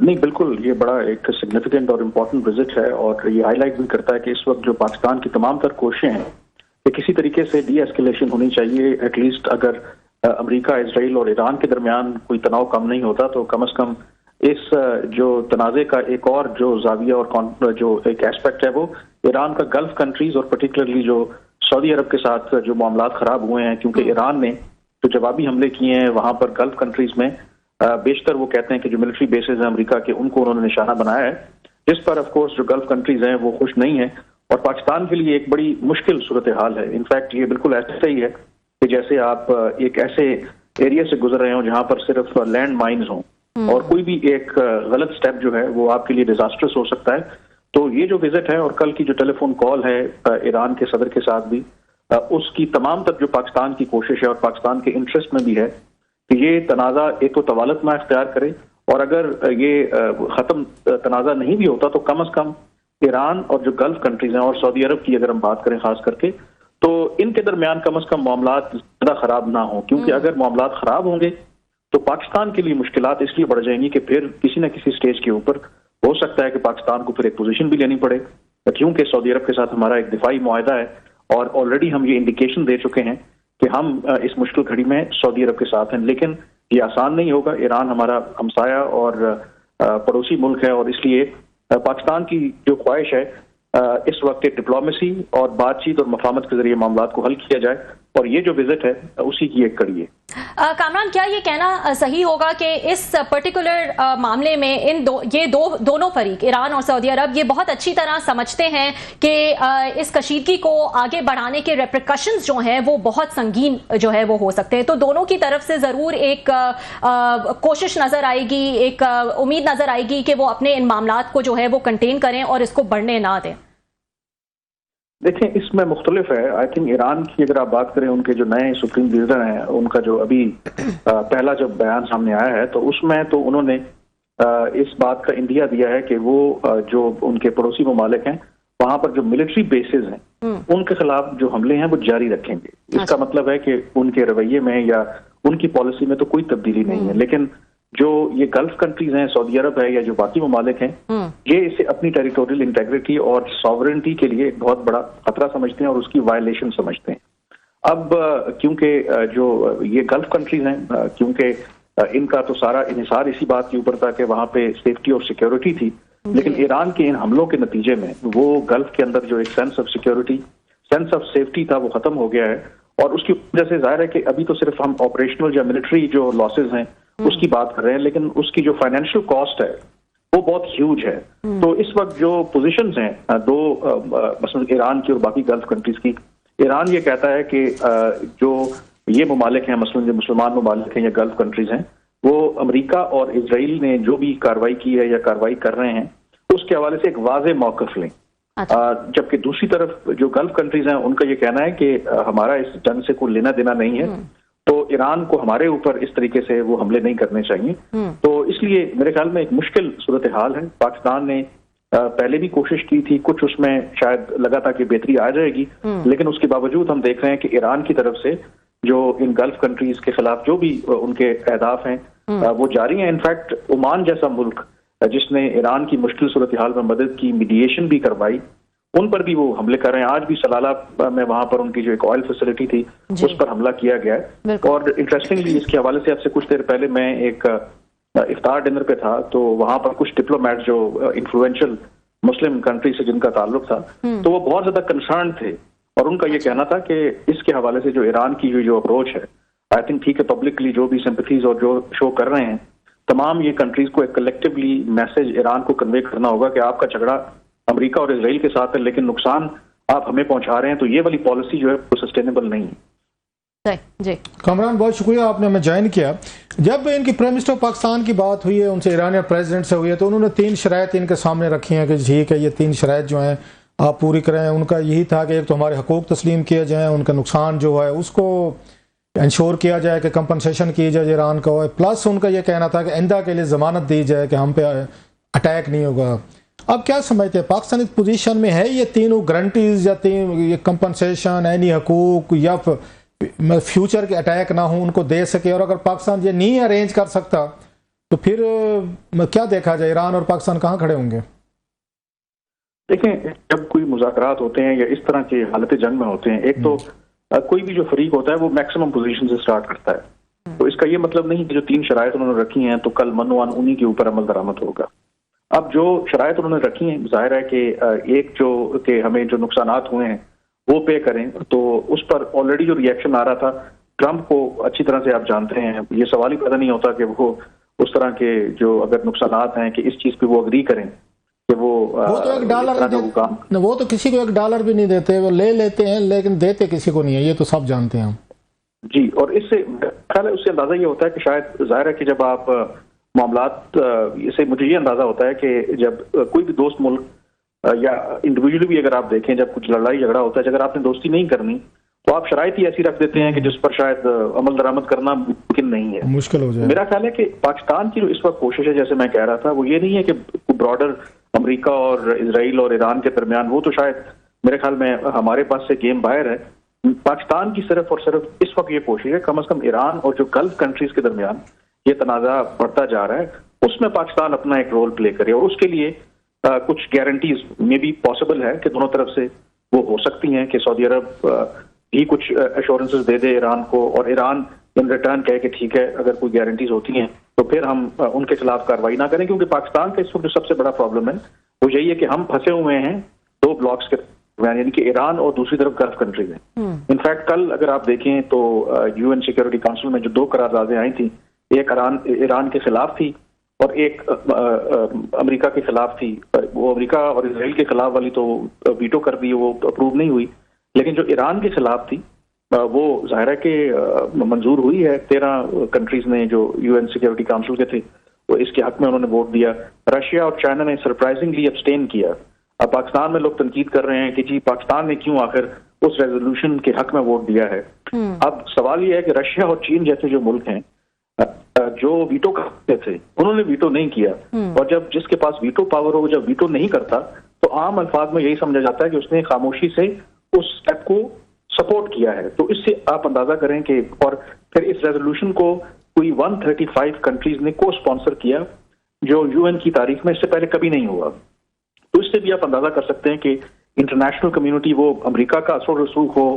नहीं, बिल्कुल ये बड़ा एक सिग्निफिकेंट और इम्पोर्टेंट विजिट है और ये हाईलाइट भी करता है कि इस वक्त जो पाकिस्तान की तमाम तर कोशिशें हैं कि किसी तरीके से डी एस्केलेशन होनी चाहिए। एटलीस्ट अगर अमेरिका, इसराइल और ईरान के दरमियान कोई तनाव कम नहीं होता तो कम से कम इस जो तनाज़े का एक और जो जाविया और जो एक एस्पेक्ट है वो ईरान का गल्फ कंट्रीज और पर्टिकुलरली जो सऊदी अरब के साथ जो मामलात खराब हुए हैं, क्योंकि ईरान ने जो जवाबी हमले किए हैं वहां पर गल्फ कंट्रीज में बेशतर वो कहते हैं कि जो मिलिट्री बेसेस हैं अमेरिका के उनको उन्होंने निशाना बनाया है, जिस पर ऑफ कोर्स जो गल्फ कंट्रीज हैं वो खुश नहीं है और पाकिस्तान के लिए एक बड़ी मुश्किल सूरत हाल है। इनफैक्ट ये बिल्कुल ऐसा ही है कि जैसे आप एक ऐसे एरिया से गुजर रहे हो जहां पर सिर्फ लैंड माइन्स हों और कोई भी एक गलत स्टेप जो है वो आपके लिए डिजास्टर्स हो सकता है। तो ये जो विजिट है और कल की जो टेलीफोन कॉल है ईरान के सदर के साथ भी, उसकी तमाम तक जो पाकिस्तान की कोशिश है और पाकिस्तान के इंटरेस्ट में भी है कि ये तनाज़ा एक तो तवालत में इख्तियार करे और अगर ये खत्म तनाज़ा नहीं भी होता तो कम से कम ईरान और जो गल्फ कंट्रीज हैं और सऊदी अरब की अगर हम बात करें खास करके, तो इनके दरमियान कम से कम मामलात ज्यादा खराब ना हो, क्योंकि अगर मामलात खराब होंगे तो पाकिस्तान के लिए मुश्किलात इसलिए बढ़ जाएंगी कि फिर किसी न किसी स्टेज के ऊपर हो सकता है कि पाकिस्तान को फिर एक पोजीशन भी लेनी पड़े, क्योंकि सऊदी अरब के साथ हमारा एक दिफाई मुआहदा है और ऑलरेडी हम ये इंडिकेशन दे चुके हैं कि हम इस मुश्किल घड़ी में सऊदी अरब के साथ हैं। लेकिन ये आसान नहीं होगा। ईरान हमारा हमसाया और पड़ोसी मुल्क है और इसलिए पाकिस्तान की जो ख्वाहिश है इस वक्त डिप्लोमेसी और बातचीत और मफाहमत के जरिए मामलात को हल किया जाए और ये जो विजिट है उसी की एक कड़ी है। कामरान, क्या ये कहना सही होगा कि इस पर्टिकुलर मामले में दोनों फरीक, ईरान और सऊदी अरब, ये बहुत अच्छी तरह समझते हैं कि इस कशीदगी को आगे बढ़ाने के रेप्रिकॉशंस जो हैं वो बहुत संगीन जो है वो हो सकते हैं, तो दोनों की तरफ से जरूर एक कोशिश नजर आएगी, एक उम्मीद नजर आएगी कि वो अपने इन मामलात को जो है वो कंटेन करें और इसको बढ़ने ना दें? देखें, इसमें मुख्तलिफ है। आई थिंक ईरान की अगर आप बात करें, उनके जो नए सुप्रीम लीडर हैं उनका जो अभी पहला जो बयान सामने आया है तो उसमें तो उन्होंने इस बात का इंदिया दिया है कि वो जो उनके पड़ोसी ममालिक हैं वहां पर जो मिलिट्री बेसिस हैं उनके खिलाफ जो हमले हैं वो जारी रखेंगे। इसका मतलब है कि उनके रवैये में या उनकी पॉलिसी में तो कोई तब्दीली नहीं है। लेकिन जो ये गल्फ कंट्रीज हैं, सऊदी अरब है या जो बाकी ममालिक हैं, ये इसे अपनी टेरिटोरियल इंटेग्रिटी और सॉवरेनिटी के लिए एक बहुत बड़ा खतरा समझते हैं और उसकी वायलेशन समझते हैं। अब क्योंकि जो ये गल्फ कंट्रीज हैं, क्योंकि इनका तो सारा इन्हिसार इसी बात के ऊपर था कि वहां पे सेफ्टी और सिक्योरिटी थी, लेकिन ईरान के इन हमलों के नतीजे में वो गल्फ के अंदर जो एक sense of security, sense of safety था वो खत्म हो गया है और उसकी वजह से जाहिर है कि अभी तो सिर्फ हम ऑपरेशनल या मिलिट्री जो लॉसेज हैं उसकी बात कर रहे हैं, लेकिन उसकी जो फाइनेंशियल कॉस्ट है वो बहुत ह्यूज है। तो इस वक्त जो पोजीशंस हैं दो मसलन ईरान की और बाकी गल्फ कंट्रीज की, ईरान ये कहता है कि जो ये ममालिक हैं, मसलन जो मुसलमान ममालिक हैं या गल्फ कंट्रीज हैं, वो अमेरिका और इसराइल ने जो भी कार्रवाई की है या कार्रवाई कर रहे हैं उसके हवाले से एक वाज़े मौक़िफ़ लें। जबकि दूसरी तरफ जो गल्फ कंट्रीज हैं उनका ये कहना है कि हमारा इस जंग से कोई लेना देना नहीं है, तो ईरान को हमारे ऊपर इस तरीके से वो हमले नहीं करने चाहिए। तो इसलिए मेरे ख्याल में एक मुश्किल सूरत हाल है। पाकिस्तान ने पहले भी कोशिश की थी, कुछ उसमें शायद लगा था कि बेहतरी आ जाएगी, लेकिन उसके बावजूद हम देख रहे हैं कि ईरान की तरफ से जो इन गल्फ कंट्रीज के खिलाफ जो भी उनके अहदाफ हैं वो जारी हैं। इनफैक्ट ओमान जैसा मुल्क जिसने ईरान की मुश्किल सूरत हाल में मदद की, मीडिएशन भी करवाई, उन पर भी वो हमले कर रहे हैं। आज भी सलाला में वहां पर उनकी जो एक ऑयल फैसिलिटी थी उस पर हमला किया गया है। और इंटरेस्टिंगली इसके हवाले से आपसे कुछ देर पहले मैं एक इफ्तार डिनर पे था, तो वहां पर कुछ डिप्लोमेट जो इन्फ्लुएंशियल मुस्लिम कंट्री से जिनका ताल्लुक था, तो वो बहुत ज्यादा कंसर्न थे और उनका ये कहना था कि इसके हवाले से जो ईरान की जो अप्रोच है, आई थिंक ठीक है, पब्लिकली जो भी सिंपैथीज और जो शो कर रहे हैं तमाम ये कंट्रीज को एक कलेक्टिवली मैसेज ईरान को कन्वे करना होगा कि आपका झगड़ा अमेरिका और इसराइल के साथ है, लेकिन नुकसान आप हमें पहुंचा रहे हैं, तो ये वाली पॉलिसी जो है वो सस्टेनेबल नहीं है। जी कामरान, बहुत शुक्रिया आपने हमें ज्वाइन किया। जब इनकी प्राइम मिनिस्टर पाकिस्तान की बात हुई है, उनसे ईरानी प्रेसिडेंट से हुई है, तो उन्होंने 3 शराइत इनके सामने रखी हैं कि ठीक है ये 3 शराइत जो हैं आप पूरी करें। उनका यही था कि एक तो हमारे हकूक तस्लीम किए जाएँ, उनका नुकसान जो है उसको इंश्योर किया जाए कि कंपनसेशन की जाए ईरान को, प्लस उनका यह कहना था कि आइंदा के लिए ज़मानत दी जाए कि हम पे अटैक नहीं होगा। अब क्या समझते हैं, पाकिस्तान इस पोजीशन में है ये तीनों गारंटीज या ये कंपनसेशन, ऐनी हकूक या फ्यूचर के अटैक ना हो उनको दे सके, और अगर पाकिस्तान ये नहीं अरेंज कर सकता तो फिर क्या देखा जाए, ईरान और पाकिस्तान कहाँ खड़े होंगे? देखें, जब कोई मुज़ाकरात होते हैं या इस तरह के हालत जंग में होते हैं, एक तो कोई भी जो फरीक होता है वो मैक्सिमम पोजीशन से स्टार्ट करता है। तो इसका ये मतलब नहीं कि जो 3 शराइत उन्होंने रखी हैं तो कल मनवान उन्हीं के ऊपर अमल दरामद होगा। अब जो शराइत उन्होंने रखी हैं, जाहिर है कि एक जो कि हमें जो नुकसानात हुए हैं वो पे करें, तो उस पर ऑलरेडी जो रिएक्शन आ रहा था ट्रंप को अच्छी तरह से आप जानते हैं, ये सवाल ही पैदा नहीं होता कि वो उस तरह के जो अगर नुकसानात हैं कि इस चीज पे वो अग्री करें कि वो तो $1 वो तो किसी को $1 भी नहीं देते, वो ले लेते हैं लेकिन देते किसी को नहीं है, ये तो सब जानते हैं हम जी। और इससे ख्याल है उससे अंदाजा ये होता है कि शायद जाहिर है कि जब आप मामलात, इससे मुझे ये अंदाजा होता है कि जब कोई भी दोस्त मुल्क या इंडिविजुअली भी अगर आप देखें, जब कुछ लड़ाई झगड़ा होता है, अगर आपने दोस्ती नहीं करनी तो आप शराइत ही ऐसी रख देते हैं कि जिस पर शायद अमल दरामद करना मुमकिन नहीं है, मुश्किल हो जाए। मेरा ख्याल है कि पाकिस्तान की जो इस वक्त कोशिश है, जैसे मैं कह रहा था, वो ये नहीं है कि ब्रॉडर अमेरिका और इजराइल और ईरान के दरमियान, वो तो शायद मेरे ख्याल में हमारे पास से गेम बाहर है। पाकिस्तान की सिर्फ और सिर्फ इस वक्त ये कोशिश है कम से कम ईरान और जो गल्फ कंट्रीज के दरमियान ये तनाजा बढ़ता जा रहा है, उसमें पाकिस्तान अपना एक रोल प्ले करे, और उसके लिए कुछ गारंटीज में भी पॉसिबल है कि दोनों तरफ से वो हो सकती हैं कि सऊदी अरब भी कुछ एश्योरेंसेस दे दे ईरान को, और ईरान इन रिटर्न कहे कि ठीक है अगर कोई गारंटीज होती हैं तो फिर हम उनके खिलाफ कार्रवाई ना करें। क्योंकि पाकिस्तान का इस वक्त जो सबसे बड़ा प्रॉब्लम है वो यही है कि हम फंसे हुए हैं 2 ब्लॉक्स के, यानी कि ईरान और दूसरी तरफ गल्फ कंट्रीज में। इनफैक्ट कल अगर आप देखें तो यूएन सिक्योरिटी काउंसिल में जो 2 करारदादें आई थी, एक ईरान के खिलाफ थी और एक अमेरिका के खिलाफ थी। वो अमेरिका और इसराइल के खिलाफ वाली तो वीटो कर दी, वो अप्रूव नहीं हुई, लेकिन जो ईरान के खिलाफ थी वो जाहिर है कि मंजूर हुई है। 13 कंट्रीज ने जो यूएन सिक्योरिटी काउंसिल के थे वो इसके हक में उन्होंने वोट दिया। रशिया और चाइना ने सरप्राइजिंगली अब्सटेन किया। अब पाकिस्तान में लोग तनकीद कर रहे हैं कि जी पाकिस्तान ने क्यों आखिर उस रेजोल्यूशन के हक में वोट दिया है। अब सवाल यह है कि रशिया और चीन जैसे जो मुल्क हैं जो वीटो करते थे, उन्होंने वीटो नहीं किया, और जब जिसके पास वीटो पावर हो जब वीटो नहीं करता तो आम अल्फाज में यही समझा जाता है कि उसने खामोशी से उस स्टेप को सपोर्ट किया है। तो इससे आप अंदाजा करें कि, और फिर इस रेजोल्यूशन को कोई 135 कंट्रीज ने को स्पॉन्सर किया, जो यूएन की तारीख में इससे पहले कभी नहीं हुआ। तो इससे भी आप अंदाजा कर सकते हैं कि इंटरनेशनल कम्युनिटी, वो अमेरिका का असर रसूख हो,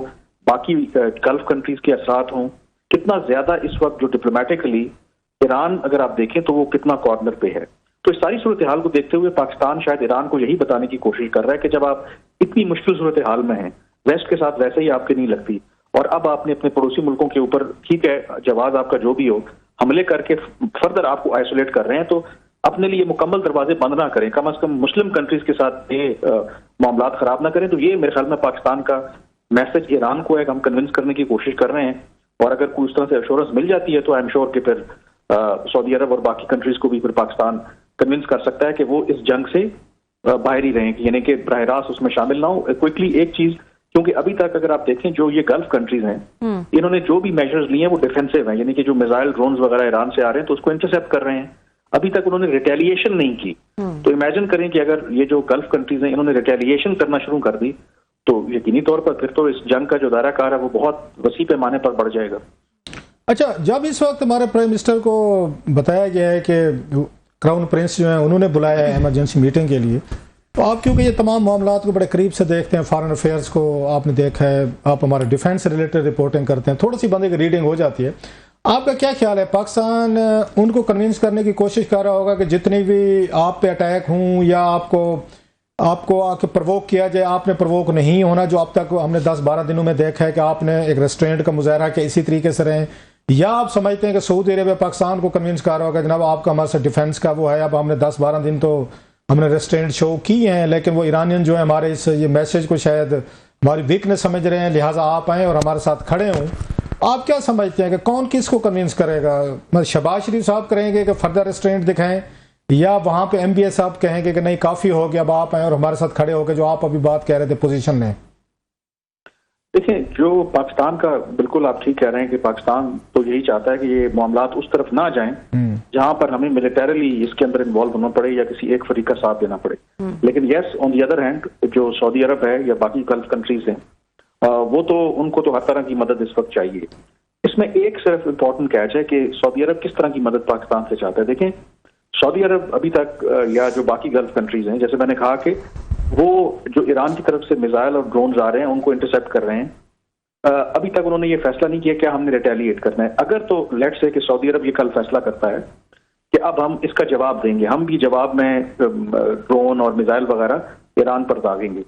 बाकी गल्फ कंट्रीज के असरात हों, कितना ज्यादा इस वक्त जो डिप्लोमेटिकली ईरान अगर आप देखें तो वो कितना कॉर्नर पे है। तो इस सारी सूरत हाल को देखते हुए पाकिस्तान शायद ईरान को यही बताने की कोशिश कर रहा है कि जब आप इतनी मुश्किल सूरत हाल में हैं, वेस्ट के साथ वैसे ही आपके नहीं लगती, और अब आपने अपने पड़ोसी मुल्कों के ऊपर, ठीक है जवाब आपका जो भी हो, हमले करके फर्दर आपको आइसोलेट कर रहे हैं, तो अपने लिए मुकम्मल दरवाजे बंद ना करें, कम से कम मुस्लिम कंट्रीज के साथ ये मामला खराब ना करें। तो ये मेरे ख्याल में पाकिस्तान का मैसेज ईरान को है, हम कन्विंस करने की कोशिश कर रहे हैं, और अगर कोई उस तरह से एश्योरेंस मिल जाती है तो आई एम श्योर कि फिर सऊदी अरब और बाकी कंट्रीज को भी फिर पाकिस्तान कन्विंस कर सकता है कि वो इस जंग से बाहर ही रहें, यानी कि बराह रास्त उसमें शामिल ना हो। क्विकली एक चीज, क्योंकि अभी तक अगर आप देखें जो ये गल्फ कंट्रीज हैं, इन्होंने जो भी मेजर्स लिए हैं वो डिफेंसिव हैं, यानी कि जो मिसाइल ड्रोन्स वगैरह ईरान से आ रहे हैं तो उसको इंटरसेप्ट कर रहे हैं। अभी तक उन्होंने रिटेलिएशन नहीं की। तो इमेजिन करें कि अगर ये जो गल्फ कंट्रीज हैं इन्होंने रिटेलिएशन करना शुरू कर दी तो यकीनी तौर पर फिर तो इस जंग का जो दायरा कार है वो बहुत वसी पैमाने पर बढ़ जाएगा। अच्छा, जब इस वक्त हमारे प्राइम मिनिस्टर को बताया गया है कि क्राउन प्रिंस जो है उन्होंने बुलाया है इमरजेंसी मीटिंग के लिए, तो आप क्योंकि ये तमाम मामला को बड़े करीब से देखते हैं, फॉरेन अफेयर्स को आपने देखा है, आप हमारे डिफेंस से रिलेटेड रिपोर्टिंग करते हैं, थोड़ी सी बंदे की रीडिंग हो जाती है, आपका क्या ख्याल है? पाकिस्तान उनको कन्विंस करने की कोशिश कर रहा होगा कि जितनी भी आप पे अटैक हों या आपको आके प्रवोक किया जाए, आपने प्रवोक नहीं होना, जो अब तक हमने 10-12 दिनों में देखा है कि आपने एक रेस्ट्रेंट का मुजाहरा किया, इसी तरीके से रहें, या आप समझते हैं कि सऊदी अरेबिया पाकिस्तान को कन्विंस कर रहा होगा जनाब आपका हमारे साथ डिफेंस का वो है, अब हमने 10-12 दिन तो हमने रेस्ट्रेंट शो की हैं, लेकिन वो ईरानियन जो है हमारे इस ये मैसेज को शायद हमारी वीकनेस समझ रहे हैं, लिहाजा आप आएँ और हमारे साथ खड़े हों। आप क्या समझते हैं कि कौन किसको कन्विंस करेगा? मतलब शहबाज शरीफ साहब करेंगे कि फर्दर रेस्ट्रेंट दिखाएं, या वहां पे MBS साहब कहेंगे कि नहीं काफी हो गया, अब आप आए और हमारे साथ खड़े होकर जो आप अभी बात कह रहे थे पोजीशन में? देखिए, जो पाकिस्तान का, बिल्कुल आप ठीक कह रहे हैं कि पाकिस्तान तो यही चाहता है कि ये मामलात उस तरफ ना जाएं जहां पर हमें मिलिटरीली इसके अंदर इन्वॉल्व होना पड़े या किसी एक फरीक का साथ देना पड़े। लेकिन yes, on the other hand जो सऊदी अरब है या बाकी गल्फ कंट्रीज हैं, वो तो उनको तो हर तरह की मदद इस वक्त चाहिए। इसमें एक सिर्फ इम्पोर्टेंट कैच है कि सऊदी अरब किस तरह की मदद पाकिस्तान से चाहता है। देखें, सऊदी अरब अभी तक या जो बाकी गल्फ कंट्रीज हैं, जैसे मैंने कहा कि वो जो ईरान की तरफ से मिसाइल और ड्रोन आ रहे हैं उनको इंटरसेप्ट कर रहे हैं, अभी तक उन्होंने ये फैसला नहीं किया क्या हमने रिटेलिएट करना है। अगर तो लेट्स से कि सऊदी अरब ये कल फैसला करता है कि अब हम इसका जवाब देंगे, हम भी जवाब में ड्रोन और मिसाइल वगैरह ईरान पर दागेंगे,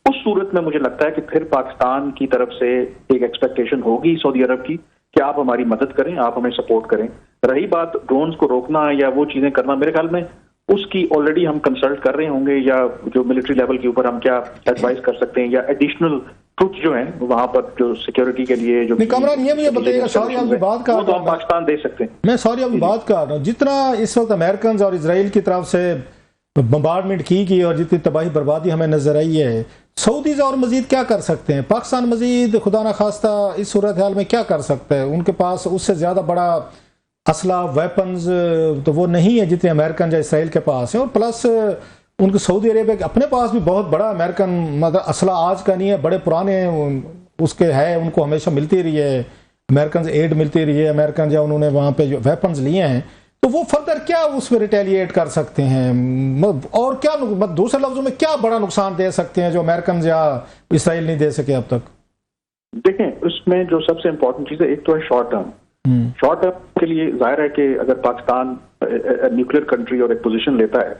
उस सूरत में मुझे लगता है कि फिर पाकिस्तान की तरफ से एक एक्सपेक्टेशन होगी सऊदी अरब की कि आप हमारी मदद करें, आप हमें सपोर्ट करें। रही बात ड्रोन्स को रोकना या वो चीजें करना, मेरे ख्याल में उसकी ऑलरेडी हम कंसल्ट कर रहे होंगे, या जो मिलिट्री लेवल के ऊपर हम क्या एडवाइस कर सकते हैं, या एडिशनल ट्रुथ जो है वहां पर जो सिक्योरिटी के लिए जो कमरान ये बताइएगा, सॉरी आपकी बात का तो हम पाकिस्तान दे सकते हैं। मैं सॉरी आपकी बात कर रहा हूँ, जितना इस वक्त अमेरिकन और इसराइल की तरफ से बम्बार्डमेंट की गई और जितनी तबाही बर्बादी हमें नजर आई है, सऊदीज और मजीद क्या कर सकते हैं? पाकिस्तान मजीद खुदा न खास्ता इस सूरत हाल में क्या कर सकता है? उनके पास उससे ज्यादा बड़ा असला वेपन्स तो वो नहीं है जितने अमेरिकन या इसराइल के पास है, और प्लस उनके सऊदी अरेबिया के अपने पास भी बहुत बड़ा अमेरिकन मतलब असला आज का नहीं है, बड़े पुराने उसके है, उनको हमेशा मिलती रही है, अमेरिकन एड मिलती रही है, अमेरिकन या उन्होंने वहाँ पे जो वेपन्स लिए हैं, तो वो फर्दर क्या उसमें रिटेलिएट कर सकते हैं और क्या दूसरे लफ्जों में क्या बड़ा नुकसान दे सकते हैं जो अमेरिकन या इसराइल नहीं दे सके अब तक? देखें, उसमें जो सबसे इंपॉर्टेंट चीज है, एक तो है शॉर्ट टर्म के लिए जाहिर है कि अगर पाकिस्तान न्यूक्लियर कंट्री और एक पोजीशन लेता है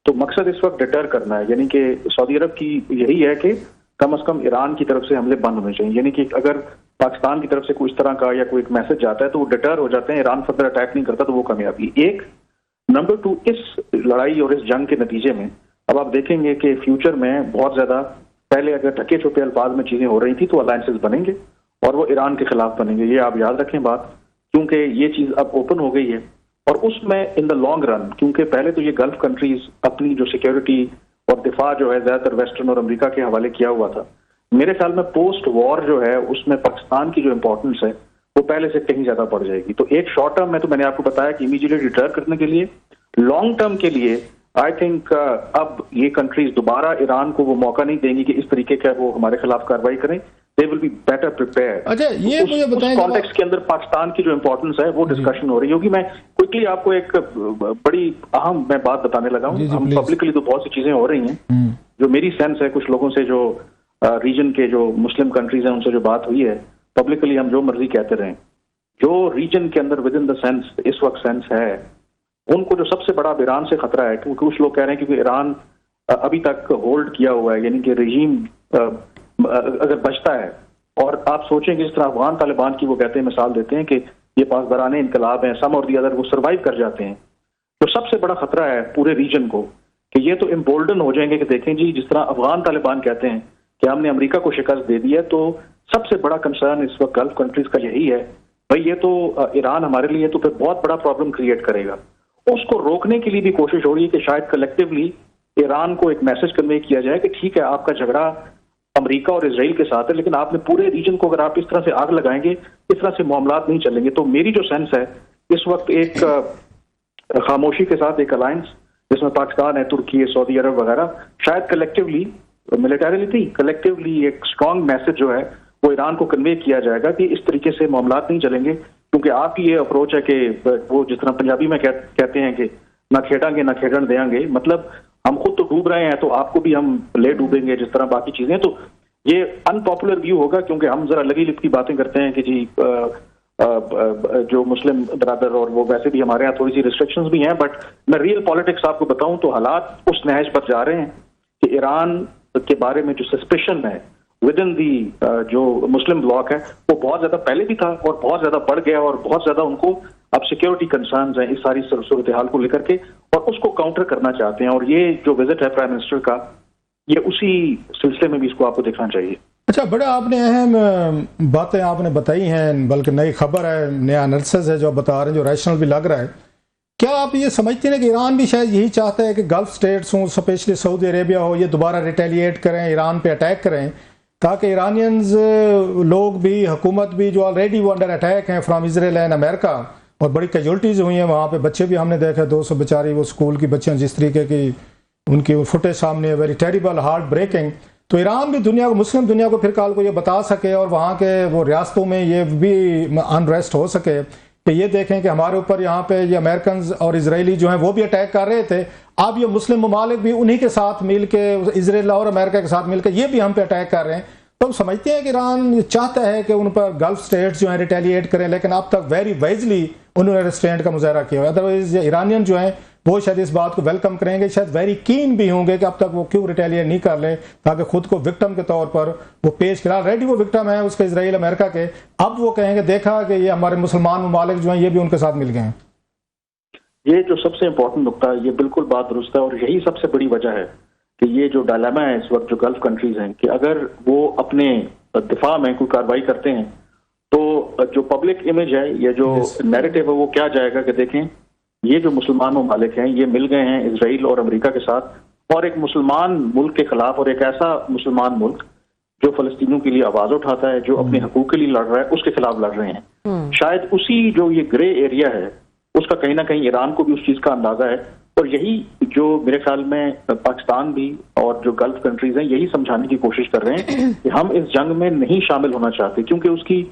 तो मकसद इस वक्त डिटर करना है, यानी कि सऊदी अरब की यही है कि कम से कम ईरान की तरफ से हमले बंद होने चाहिए। यानी कि अगर पाकिस्तान की तरफ से कोई इस तरह का या कोई एक मैसेज जाता है तो वो डिटर हो जाते हैं, ईरान फर्दर अटैक नहीं करता, तो वो कामयाबी एक। नंबर 2, इस लड़ाई और इस जंग के नतीजे में अब आप देखेंगे कि फ्यूचर में बहुत ज्यादा, पहले अगर ढके छुपे अल्फाज में चीजें हो रही थी तो अलायंसेस बनेंगे और वो ईरान के खिलाफ बनेंगे, ये आप याद रखें बात, क्योंकि ये चीज अब ओपन हो गई है। और उसमें इन द लॉन्ग रन, क्योंकि पहले तो ये गल्फ कंट्रीज अपनी जो सिक्योरिटी और दिफा जो है ज्यादातर वेस्टर्न और अमेरिका के हवाले किया हुआ था, मेरे ख्याल में पोस्ट वॉर जो है उसमें पाकिस्तान की जो इंपॉर्टेंस है वो पहले से कहीं ज्यादा बढ़ जाएगी। तो एक शॉर्ट टर्म में तो मैंने आपको बताया कि इमीडिएटली डिटर करने के लिए, लॉन्ग टर्म के लिए आई थिंक अब ये कंट्रीज दोबारा ईरान को वो मौका नहीं देंगी कि इस तरीके का वो हमारे खिलाफ कार्रवाई करें, they will be better prepared. अच्छा, ये मुझे बताएं, कॉन्टेक्स्ट के अंदर पाकिस्तान की जो इंपॉर्टेंस है वो डिस्कशन हो रही होगी। मैं क्विकली आपको एक बड़ी अहम मैं बात बताने लगा हूँ। हम पब्लिकली तो बहुत सी चीजें हो रही हैं, जो मेरी सेंस है, कुछ लोगों से जो रीजन के जो मुस्लिम कंट्रीज हैं उनसे जो बात हुई है, पब्लिकली हम जो मर्जी कहते रहें, जो रीजन के अंदर विद इन द सेंस इस वक्त सेंस है, उनको जो सबसे बड़ा ईरान से खतरा है, क्योंकि कुछ लोग कह रहे हैं क्योंकि ईरान अभी तक होल्ड किया हुआ है, यानी कि रजीम अगर बचता है, और आप सोचें कि जिस तरह अफगान तालिबान की वो कहते हैं, मिसाल देते हैं कि ये पासदाराने इनकलाब हैं, सम और दी अदर वो सर्वाइव कर जाते हैं, तो सबसे बड़ा खतरा है पूरे रीजन को कि ये तो इम्बोल्डन हो जाएंगे कि देखें जी, जिस तरह अफगान तालिबान कहते हैं कि हमने अमेरिका को शिकस्त दे दी है, तो सबसे बड़ा कंसर्न इस वक्त गल्फ कंट्रीज का यही है, भाई ये तो ईरान हमारे लिए तो फिर बहुत बड़ा प्रॉब्लम क्रिएट करेगा। उसको रोकने के लिए भी कोशिश हो रही है कि शायद कलेक्टिवली ईरान को एक मैसेज कन्वे किया जाए कि ठीक है, आपका झगड़ा अमेरिका और इजराइल के साथ है, लेकिन आपने पूरे रीजन को अगर आप इस तरह से आग लगाएंगे, इस तरह से मामलात नहीं चलेंगे। तो मेरी जो सेंस है इस वक्त एक खामोशी के साथ एक अलायंस जिसमें पाकिस्तान है, तुर्की है, सऊदी अरब वगैरह, शायद कलेक्टिवली मिलिटरीली कलेक्टिवली एक स्ट्रॉन्ग मैसेज जो है वो ईरान को कन्वे किया जाएगा कि इस तरीके से मामलात नहीं चलेंगे, क्योंकि आपकी ये अप्रोच है कि वो जिस तरह पंजाबी में कहते हैं कि ना खेडांगे ना खेडन देंगे, मतलब हम खुद तो डूब रहे हैं तो आपको भी हम ले डूबेंगे, जिस तरह बाकी चीजें। तो ये अनपॉपुलर व्यू होगा, क्योंकि हम जरा लगी लिप की बातें करते हैं कि जी जो मुस्लिम ब्रदर, और वो वैसे भी हमारे यहाँ थोड़ी सी रिस्ट्रिक्शंस भी हैं, बट मैं रियल पॉलिटिक्स आपको बताऊं तो हालात उस नहज पर जा रहे हैं कि ईरान के बारे में जो सस्पिशन है विद इन दी जो मुस्लिम ब्लॉक है वो बहुत ज्यादा पहले भी था और बहुत ज्यादा बढ़ गया, और बहुत ज्यादा उनको अब सिक्योरिटी कंसर्न्स हैं इस सारी सूरत हाल को लेकर के, और उसको काउंटर करना चाहते हैं। और ये जो विजिट है प्राइम मिनिस्टर का, ये उसी सिलसिले में भी इसको आपको देखना चाहिए। अच्छा, बड़े आपने अहम बातें आपने बताई हैं, बल्कि नई खबर है, नया एनालिसिस है जो आप बता रहे हैं, जो रैशनल भी लग रहा है। क्या आप ये समझते हैं कि ईरान भी शायद यही चाहता है कि गल्फ स्टेट्स हों, स्पेशली सऊदी अरेबिया हो, ये दोबारा रिटेलिएट करें, ईरान पे अटैक करें, ताकि ईरानियंस लोग भी, हुकूमत भी, जो ऑलरेडी वो अंडर अटैक हैं फ्राम इजराइल एंड अमेरिका, और बड़ी कैजुअल्टीज हुई हैं वहाँ पे, बच्चे भी हमने देखे 200 बेचारी वो स्कूल की बच्चियाँ जिस तरीके की उनकी फुटेज सामने, वेरी टेरिबल, हार्ट ब्रेकिंग। तो ईरान भी दुनिया को, मुस्लिम दुनिया को फिर काल को ये बता सके और वहाँ के वो रियासतों में ये भी अनरेस्ट हो सके कि ये देखें कि हमारे ऊपर यहाँ पे ये अमेरिकन और इजरायली जो हैं वो भी अटैक कर रहे थे, अब ये मुस्लिम ममालिक भी उन्हीं के साथ मिल के, इजराइल और अमेरिका के साथ मिलकर ये भी हम पे अटैक कर रहे हैं। तो हम समझते हैं कि ईरान चाहता है कि उन पर गल्फ स्टेट्स जो हैं रिटेलिएट करें, लेकिन अब तक वेरी वाइजली उन्होंने रेस्ट्रेंट का मुजाहरा किया है। अदरवाइज ईरानियन जो हैं वो शायद इस बात को वेलकम करेंगे, शायद वेरी कीन भी होंगे कि अब तक वो क्यों रिटेलिएट नहीं कर ले, ताकि खुद को विक्टिम के तौर पर वो पेश करा। ऑलरेडी वो विक्टिम है उसके इजराइल अमेरिका के, अब वो कहेंगे देखा कि ये हमारे मुसलमान ममालिक जो हैं ये भी उनके साथ मिल गए हैं। ये जो सबसे इंपॉर्टेंट नुकता है, ये बिल्कुल बात दुरुस्त है और यही सबसे बड़ी वजह है कि ये जो डायलेमा है इस वक्त जो गल्फ कंट्रीज हैं, कि अगर वो अपने दिफा में कोई कार्रवाई करते हैं तो जो पब्लिक इमेज है, ये जो नैरेटिव है वो क्या जाएगा कि देखें ये जो मुसलमान ममालिक हैं ये मिल गए हैं इजराइल और अमेरिका के साथ और एक मुसलमान मुल्क के खिलाफ, और एक ऐसा मुसलमान मुल्क जो फलस्तीनियों के लिए आवाज उठाता है, जो अपने हकूक के लिए लड़ रहा है, उसके खिलाफ लड़ रहे हैं। शायद उसी जो ये ग्रे एरिया है उसका कहीं ना कहीं ईरान को भी उस चीज का अंदाजा है, और यही जो मेरे ख्याल में पाकिस्तान भी और जो गल्फ कंट्रीज हैं यही समझाने की कोशिश कर रहे हैं कि हम इस जंग में नहीं शामिल होना चाहते, क्योंकि उसकी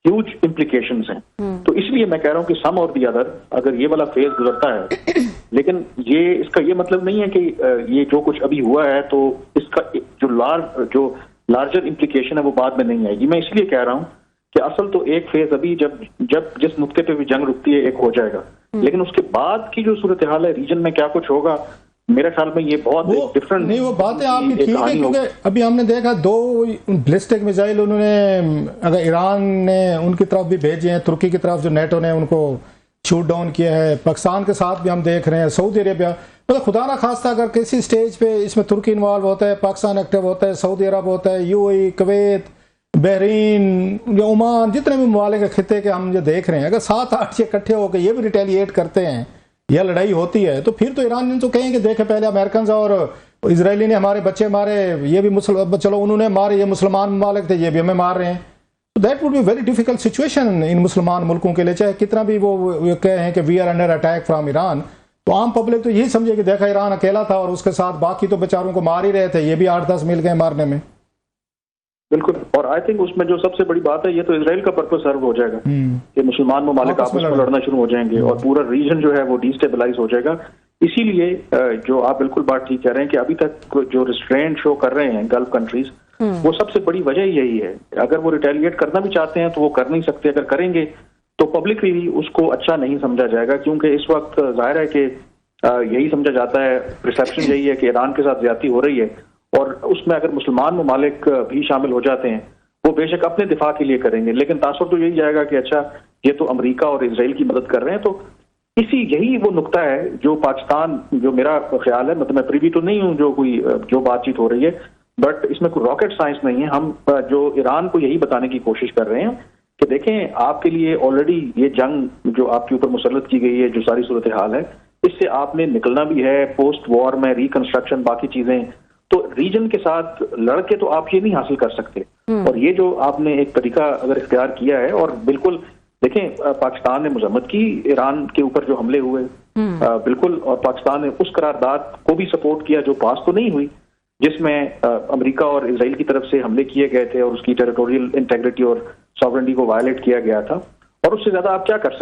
ह्यूज इम्प्लीकेशंस हैं। तो इसलिए मैं कह रहा हूं कि सम और दी अदर, अगर ये वाला फेज गुजरता है, लेकिन ये इसका ये मतलब नहीं है कि ये जो कुछ अभी हुआ है तो इसका जो लार्जर इम्प्लीकेशन है वो बाद में नहीं आएगी। मैं इसलिए कह रहा हूं कि असल तो एक फेज अभी जब जिस नुक्ते पे भी जंग रुकती है एक हो जाएगा, लेकिन उसके बाद की जो सूरत हाल है रीजन में क्या कुछ होगा, मेरे ख्याल में ये बहुत डिफरेंट नहीं। वो बातें आपकी ठीक है, क्योंकि अभी हमने देखा 2 बैलिस्टिक मिसाइल उन्होंने अगर ईरान ने उनकी तरफ भी भेजे हैं, तुर्की की तरफ जो नेटो ने उनको शूट डाउन किया है, पाकिस्तान के साथ भी हम देख रहे हैं, सऊदी अरेबिया, मतलब खुदा ना खास्ता अगर किसी स्टेज पे इसमें तुर्की इन्वॉल्व होता है, पाकिस्तान एक्टिव होता है, सऊदी अरब होता है, यूएई, कुवैत, बहरीन या ओमान, जितने भी ममालिक खिते के हम जो देख रहे हैं, अगर 7-8 इकट्ठे होकर ये भी रिटेलिएट करते हैं या लड़ाई होती है, तो फिर तो ईरान तो कहेंगे देखे पहले अमेरिकन और इजरायली ने हमारे बच्चे मारे, ये भी चलो उन्होंने मारे, ये मुसलमान ममालिक थे, ये भी हमें मार रहे हैं। तो that would be very difficult situation in मुसलमान मुल्कों के लिए, चाहे कितना भी वो कहे हैं कि we are under attack from Iran. तो आम पब्लिक तो यही समझे कि देखा ईरान अकेला था और उसके साथ बाकी तो बेचारों को मार ही रहे थे, ये भी 8-10 मिल गए मारने में। बिल्कुल, और आई थिंक उसमें जो सबसे बड़ी बात है, ये तो इजराइल का पर्पस सर्व हो जाएगा कि मुसलमान ममालिक आपस में लड़ना शुरू हो जाएंगे और पूरा रीजन जो है वो डिस्टेबलाइज हो जाएगा। इसीलिए जो आप बिल्कुल बात ठीक कह रहे हैं कि अभी तक जो रिस्ट्रेंट शो कर रहे हैं गल्फ कंट्रीज, वो सबसे बड़ी वजह यही है। अगर वो रिटेलिएट करना भी चाहते हैं तो वो कर नहीं सकते, अगर करेंगे तो पब्लिकली भी उसको अच्छा नहीं समझा जाएगा, क्योंकि इस वक्त जाहिर है कि यही समझा जाता है, रिसेप्शन यही है कि ईरान के साथ ज्यादती हो रही है, और उसमें अगर मुसलमान ममालिक भी शामिल हो जाते हैं वो बेशक अपने दिफा के लिए करेंगे, लेकिन तासुर तो यही जाएगा कि अच्छा ये तो अमेरिका और इजराइल की मदद कर रहे हैं। तो यही वो नुक्ता है जो पाकिस्तान, जो मेरा ख्याल है, मतलब मैं प्रीवी तो नहीं हूं जो बातचीत हो रही है, बट इसमें कोई रॉकेट साइंस नहीं है। हम जो ईरान को यही बताने की कोशिश कर रहे हैं कि देखें आपके लिए ऑलरेडी ये जंग जो आपके ऊपर मुसल्लत की गई है, जो सारी सूरत हाल है, इससे आपने निकलना भी है, पोस्ट वॉर में रिकंस्ट्रक्शन बाकी चीजें, तो रीजन के साथ लड़के तो आप ये नहीं हासिल कर सकते। और ये जो आपने एक तरीका अगर इख्तियार किया है, और बिल्कुल देखें पाकिस्तान ने मजम्मत की ईरान के ऊपर जो हमले हुए, बिल्कुल, और पाकिस्तान ने उस करारदाद को भी सपोर्ट किया जो पास तो नहीं हुई, जिसमें अमेरिका और इजराइल की तरफ से हमले किए गए थे और उसकी टेरिटोरियल इंटेग्रिटी और सॉवरेनिटी को वायलेट किया गया था। और उससे ज्यादा आप क्या कर सकते